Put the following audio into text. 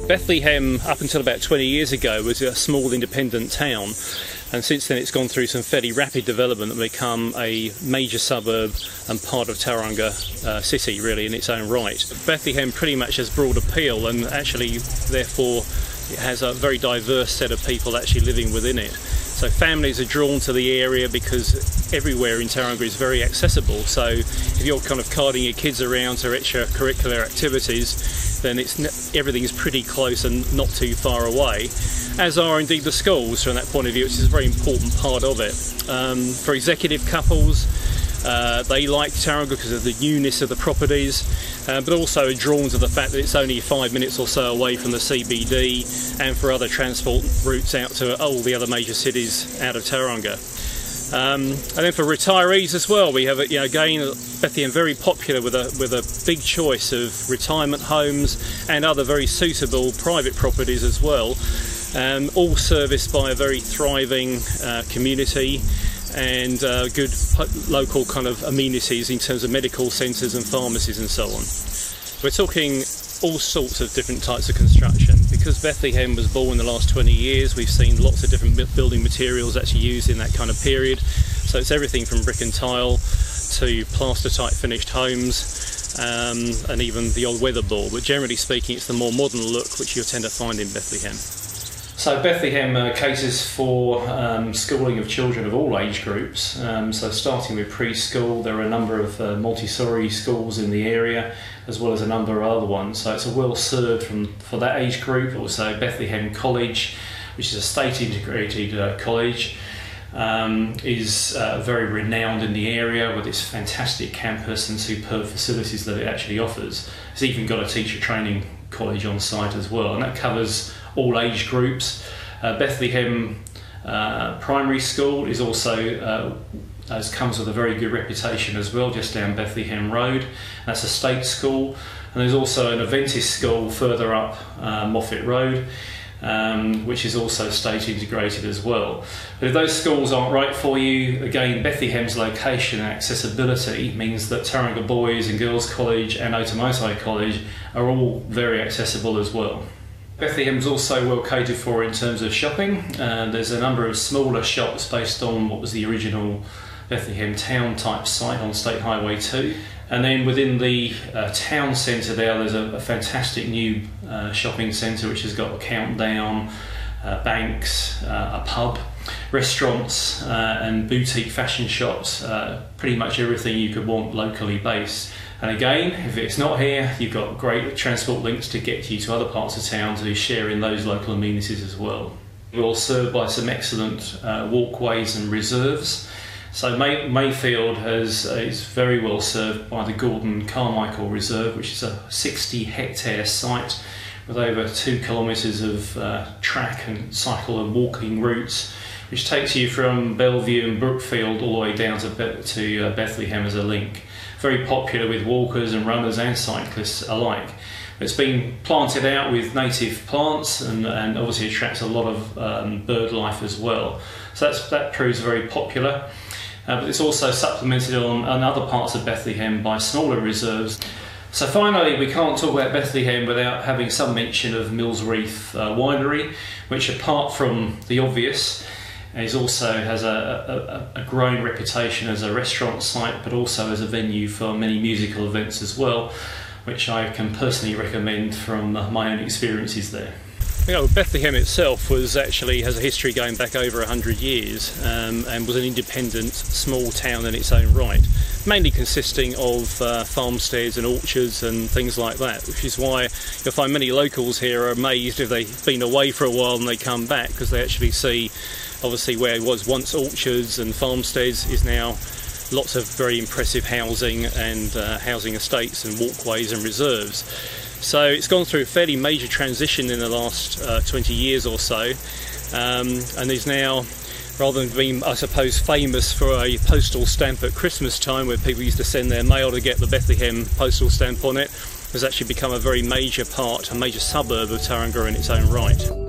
Bethlehem, up until about 20 years ago, was a small independent town, and since then it's gone through some fairly rapid development and become a major suburb and part of Tauranga city, really, in its own right. Bethlehem pretty much has broad appeal, and actually, therefore, it has a very diverse set of people actually living within it. So families are drawn to the area because everywhere in Tauranga is very accessible. So if you're kind of carting your kids around to extracurricular activities, then everything's pretty close and not too far away, as are indeed the schools from that point of view, which is a very important part of it. For executive couples, they like Tauranga because of the newness of the properties, but also are drawn to the fact that it's only 5 minutes or so away from the CBD, and for other transport routes out to all the other major cities out of Tauranga. And then for retirees as well, we have, again, Bethlehem very popular with a big choice of retirement homes and other very suitable private properties as well, all serviced by a very thriving community and good local kind of amenities in terms of medical centres and pharmacies and so on. We're talking all sorts of different types of construction. Because Bethlehem was born in the last 20 years, we've seen lots of different building materials actually used in that kind of period. So it's everything from brick and tile to plaster type finished homes, and even the old weatherboard. But generally speaking, it's the more modern look which you'll tend to find in Bethlehem. So Bethlehem caters for schooling of children of all age groups. So starting with preschool, there are a number of Montessori schools in the area, as well as a number of other ones. So it's a well served for that age group. Also Bethlehem College, which is a state integrated college, is very renowned in the area with its fantastic campus and superb facilities that it actually offers. It's even got a teacher training college on site as well, and that covers all age groups. Bethlehem Primary School is also comes with a very good reputation as well, just down Bethlehem Road. That's a state school, and there's also an Adventist school further up Moffat Road, which is also state integrated as well. But if those schools aren't right for you, again, Bethlehem's location and accessibility means that Tauranga Boys and Girls College and Otamotai College are all very accessible as well. Bethlehem's also well catered for in terms of shopping. There's a number of smaller shops based on what was the original Bethlehem town type site on State Highway 2. And then within the town centre there's a fantastic new shopping centre which has got a Countdown, banks, a pub, restaurants and boutique fashion shops, pretty much everything you could want locally based. And again, if it's not here, you've got great transport links to get you to other parts of town to share in those local amenities as well. We're all served by some excellent walkways and reserves. So Mayfield is very well served by the Gordon Carmichael Reserve, which is a 60-hectare site with over 2 kilometres of track and cycle and walking routes, which takes you from Bellevue and Brookfield all the way down to Bethlehem as a link. Very popular with walkers and runners and cyclists alike. It's been planted out with native plants and obviously attracts a lot of bird life as well. So that proves very popular. But it's also supplemented on other parts of Bethlehem by smaller reserves. So finally, we can't talk about Bethlehem without having some mention of Mills Reef Winery, which, apart from the obvious, also has a growing reputation as a restaurant site, but also as a venue for many musical events as well, which I can personally recommend from my own experiences there. Bethlehem itself has a history going back over 100 years and was an independent small town in its own right, mainly consisting of farmsteads and orchards and things like that, which is why you'll find many locals here are amazed if they've been away for a while and they come back, because they actually see obviously where it was once orchards and farmsteads is now lots of very impressive housing and housing estates and walkways and reserves. So it's gone through a fairly major transition in the last 20 years or so, and is now, rather than being, I suppose, famous for a postal stamp at Christmas time where people used to send their mail to get the Bethlehem postal stamp on it, has actually become a very major part, a major suburb of Tauranga in its own right.